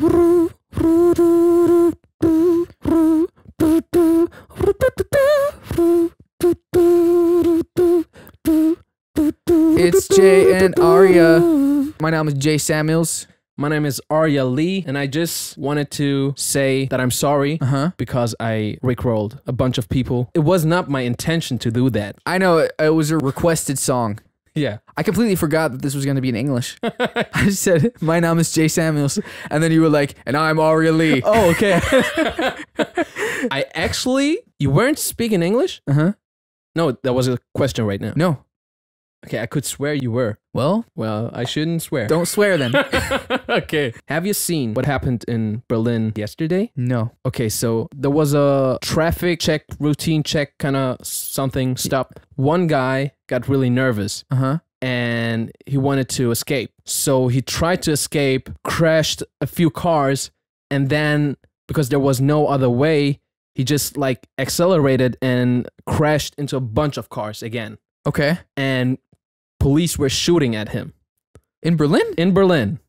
It's Jay and Arya. My name is Jay Samuelz. My name is Arya Lee, and I just wanted to say that I'm sorry because I rickrolled a bunch of people. It was not my intention to do that. I know, it was a requested song. Yeah. I completely forgot that this was going to be in English. I just said, my name is Jay Samuelz, and then you were like, and I'm Arya Lee. Oh, okay. You weren't speaking English? No, that was a question right now. No. Okay, I could swear you were. Well, I shouldn't swear. don't swear then. Okay. Have you seen what happened in Berlin yesterday? No. Okay, so there was a traffic check, routine check kind of something stop. One guy got really nervous. And he wanted to escape. So he tried to escape, crashed a few cars, and then because there was no other way, he just like accelerated and crashed into a bunch of cars again. Okay. And police were shooting at him. In Berlin? In Berlin.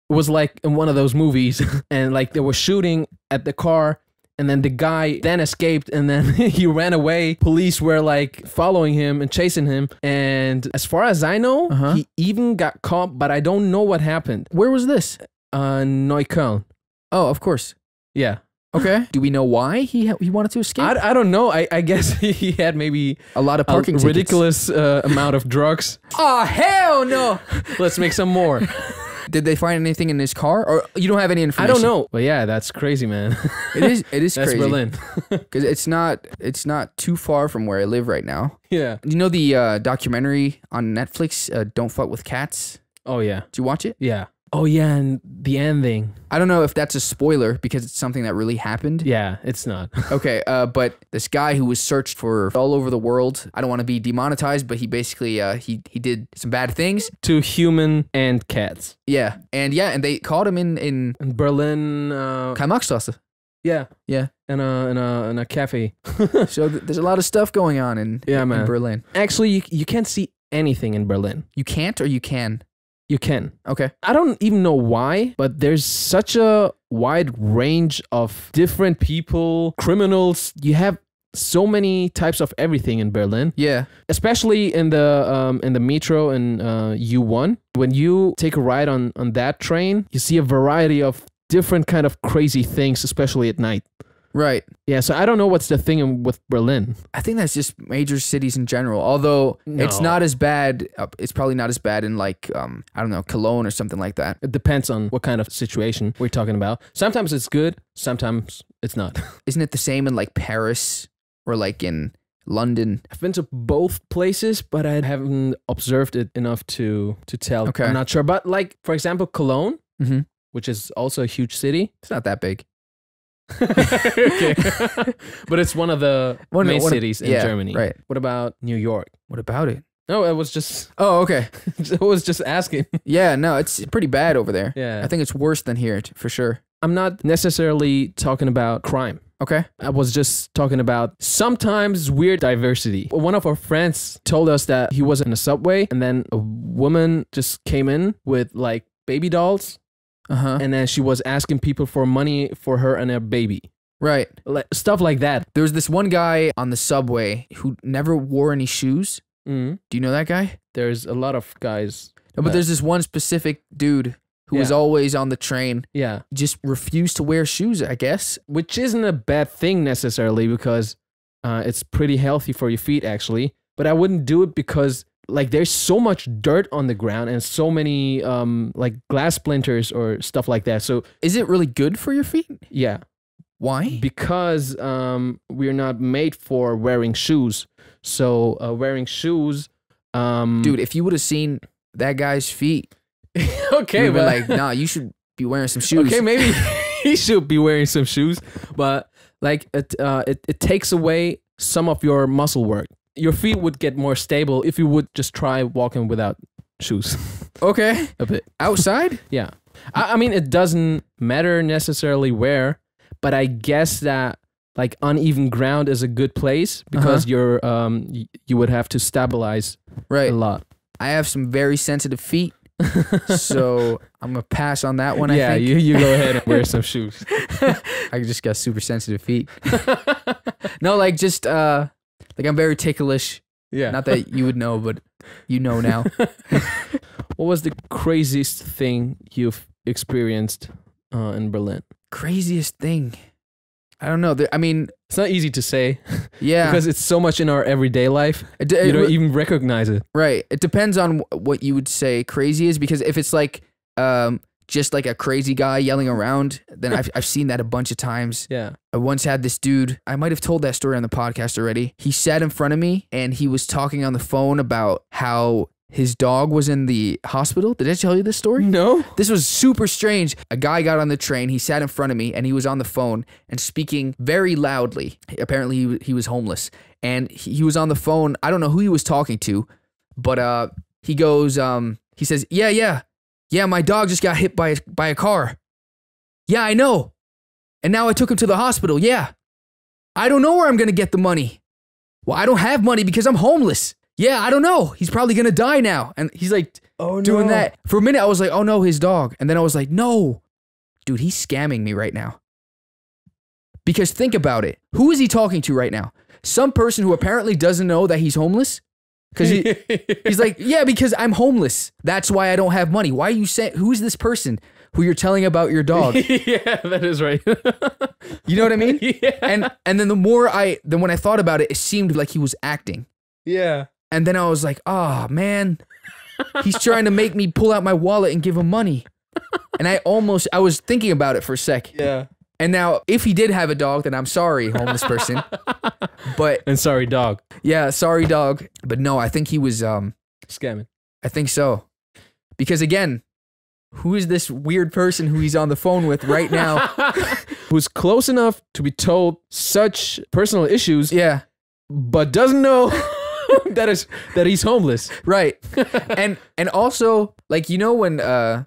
It was like in one of those movies. And like they were shooting at the car. And then the guy then escaped. And then he ran away. Police were like following him and chasing him. And as far as I know, he even got caught. But I don't know what happened. Where was this? Neukölln. Oh, of course. Yeah. Okay. Do we know why he wanted to escape? I don't know. I guess he had maybe a lot of parking tickets. Ridiculous amount of drugs. Oh, hell no. Let's make some more. Did they find anything in his car? Or you don't have any information? I don't know. But yeah, that's crazy, man. It is That's crazy. Berlin. Because it's not too far from where I live right now. Yeah. You know the documentary on Netflix, Don't Fuck with Cats? Oh, yeah. Did you watch it? Yeah. Oh, yeah, and the ending. I don't know if that's a spoiler because it's something that really happened. Yeah, it's not. Okay, but this guy who was searched for all over the world, I don't want to be demonetized, but he basically, he did some bad things. To human and cats. Yeah, and they caught him in Berlin. Kaimakstrasse. Yeah. Yeah. In a cafe. So there's a lot of stuff going on in Berlin. Actually, you can't see anything in Berlin. You can't or you can? You can. Okay. I don't even know why, but there's such a wide range of different people, criminals. You have so many types of everything in Berlin. Yeah. Especially in the metro and U1. When you take a ride on that train, you see a variety of different kind of crazy things, especially at night. Right. Yeah, so I don't know what's the thing with Berlin. I think that's just major cities in general. Although it's not as bad. It's probably not as bad in like, I don't know, Cologne or something like that. It depends on what kind of situation we're talking about. Sometimes it's good, sometimes it's not. Isn't it the same in like Paris or like in London? I've been to both places, but I haven't observed it enough to tell. Okay. I'm not sure. But like, for example, Cologne, which is also a huge city. It's not that big. Okay. But it's one of the main cities in Germany. Right. What about New York? What about it? No, I was just... Oh, okay. I was just asking. Yeah, no, it's pretty bad over there. Yeah. I think it's worse than here, for sure. I'm not necessarily talking about crime. Okay. I was just talking about sometimes weird diversity. One of our friends told us that he was in a subway and then a woman just came in with like baby dolls. And then she was asking people for money for her and her baby. Right. Like, stuff like that. There was this one guy on the subway who never wore any shoes. Do you know that guy? There's a lot of guys. No, but there's this one specific dude who was always on the train. Yeah. Just refused to wear shoes, I guess. Which isn't a bad thing necessarily because it's pretty healthy for your feet actually. But I wouldn't do it because like there's so much dirt on the ground and so many like glass splinters or stuff like that. So is it really good for your feet? Yeah. Why? Because we're not made for wearing shoes. So wearing shoes, dude, if you would have seen that guy's feet, okay, you'd be like, nah, you should be wearing some shoes. Okay, maybe he should be wearing some shoes, but like it takes away some of your muscle work. Your feet would get more stable if you would just try walking without shoes. Okay. A bit. Outside? Yeah. I mean, it doesn't matter necessarily where, but I guess that like uneven ground is a good place because you're you would have to stabilize a lot. I have some very sensitive feet, So I'm gonna pass on that one. Yeah, I think. you go ahead and wear some shoes. I just got super sensitive feet. No, like just like I'm very ticklish. Yeah. Not that you would know, but you know now. What was the craziest thing you've experienced in Berlin? Craziest thing. I don't know. I mean, It's not easy to say yeah, because it's so much in our everyday life. You don't even recognize it. right. It depends on what you would say crazy is, because if it's like just like a crazy guy yelling around, then I've seen that a bunch of times. Yeah. I once had this dude, I might have told that story on the podcast already. He sat in front of me and he was talking on the phone about how his dog was in the hospital. Did I tell you this story? No. This was super strange. A guy got on the train, he sat in front of me, and he was on the phone and speaking very loudly. Apparently he was homeless. And he was on the phone. I don't know who he was talking to, but he goes, he says, yeah, my dog just got hit by a car. Yeah, I know. And now I took him to the hospital. Yeah. I don't know where I'm going to get the money. Well, I don't have money because I'm homeless. Yeah, I don't know. He's probably going to die now. And he's like doing that. For a minute, I was like, oh no, his dog. And then I was like, no, dude, he's scamming me right now. Because think about it. Who is he talking to right now? Some person who apparently doesn't know that he's homeless. Because he's like, yeah, because I'm homeless. That's why I don't have money. Why are you saying, who's this person who you're telling about your dog? Yeah, that is right. You know what I mean? Yeah. And then then when I thought about it, it seemed like he was acting. Yeah. And then I was like, oh man, he's trying to make me pull out my wallet and give him money. And I was thinking about it for a sec. Yeah. And now if he did have a dog, then I'm sorry, homeless person. But And sorry, dog. yeah, sorry dog. But no, I think he was, Scamming. I think so. Because again, who is this weird person who he's on the phone with right now? Who's close enough to be told such personal issues, Yeah, but doesn't know that he's homeless. right. And also, like, you know when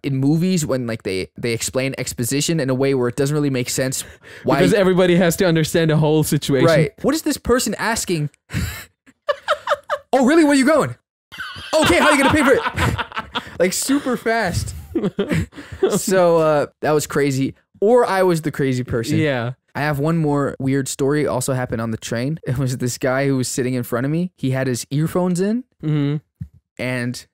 in movies when like they explain exposition in a way where it doesn't really make sense why, Because everybody has to understand the whole situation. right. What is this person asking? Oh, really? Where are you going? Okay, how are you gonna pay for it? Like super fast. So that was crazy. Or I was the crazy person. Yeah. I have one more weird story also happened on the train. It was this guy who was sitting in front of me. He had his earphones in. Mm-hmm. And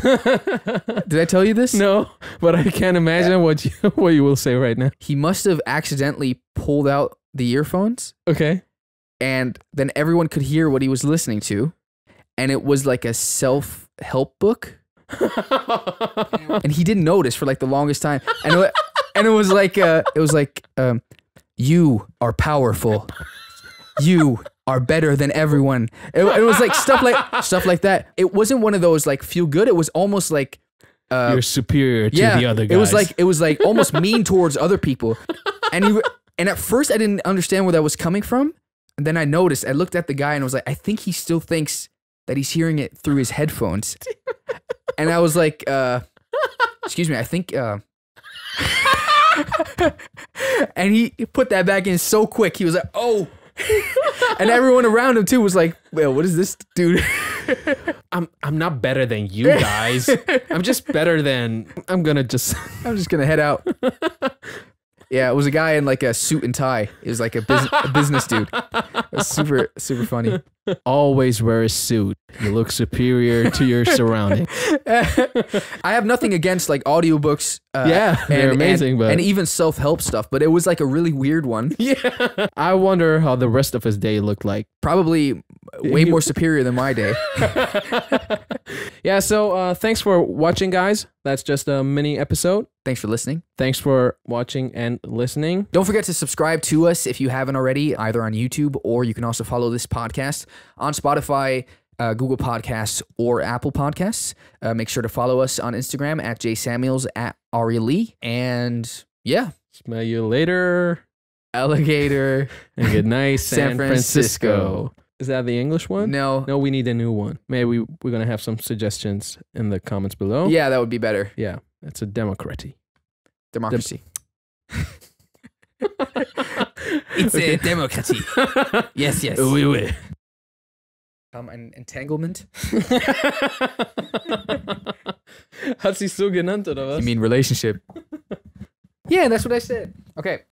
did I tell you this? No, but I can't imagine what you will say right now. He must have accidentally pulled out the earphones, Okay. and then everyone could hear what he was listening to. And it was like a self-help book. And he didn't notice for like the longest time. And it was like you are powerful. You are better than everyone. It was like stuff like that. It wasn't one of those like feel good. It was almost like you're superior to the other guys. It was like almost mean towards other people. And at first I didn't understand where that was coming from. And then I noticed. I looked at the guy and I was like, I think he still thinks that he's hearing it through his headphones. And I was like, excuse me, I think and he put that back in so quick. He was like, oh. And everyone around him too was like, well, what is this dude? I'm not better than you guys. I'm just better than I'm just gonna head out. Yeah, it was a guy in like a suit and tie. It was like a business dude. It was super, super funny. Always wear a suit. You look superior to your surroundings. I have nothing against like audiobooks. Yeah, they're amazing, but and even self-help stuff, but it was like a really weird one. Yeah. I wonder how the rest of his day looked like. Probably way more superior than my day. Yeah, so thanks for watching, guys. That's just a mini episode. Thanks for listening. Thanks for watching and listening. Don't forget to subscribe to us if you haven't already, either on YouTube, or you can also follow this podcast on Spotify, Google Podcasts, or Apple Podcasts. Make sure to follow us on Instagram at Samuelz, at Arya Lee. And yeah. Smell you later. Alligator. And good night, San Francisco. Is that the English one? No. No, we need a new one. Maybe we're going to have some suggestions in the comments below. Yeah, that would be better. Yeah, it's a democracy. Democracy. It's a democracy. Yes, yes. Oui, oui. Ein Entanglement? Hat sich so genannt, oder was? You mean relationship? Yeah, that's what I said. Okay.